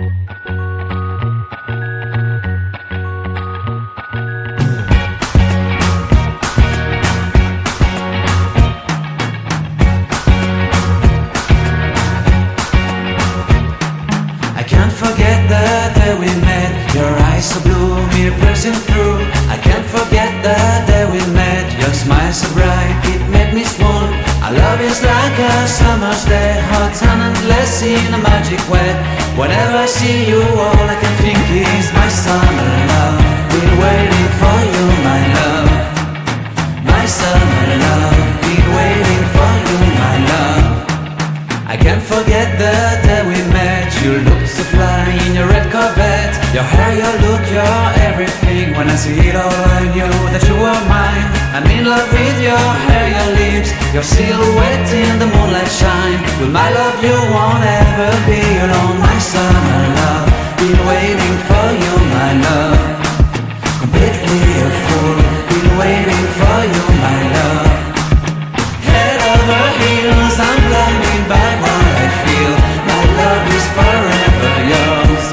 I can't forget the day we met. Your eyes so blue, me piercing through. I can't forget the day we met. Your smile so bright, it made me swoon. Our love is like a summer's day, hot and endless in a magic way. Whenever I see you, all I can think is my summer love. Been waiting for you, my love. My summer love. Been waiting for you, my love. I can't forget the day we met. You looked so fly in your red Corvette. Your hair, your look, your everything. When I see it all, I knew that you were mine. I'm in love with your hair, your lips, your silhouette in the moonlight shine. With my love you won't ever be alone. My summer love, been waiting for you, my love. Completely a fool, been waiting for you, my love. Head over heels, I'm blinded by what I feel. My love is forever yours.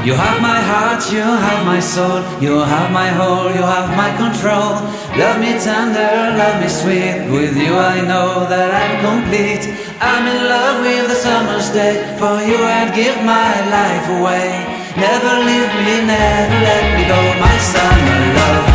You have my heart, you have my soul. You have my whole, you have my control. Love me tender, love me sweet. With you I know that I'm complete. I'm in love with the summer's day. For you I'd give my life away. Never leave me, never let me go. My summer love.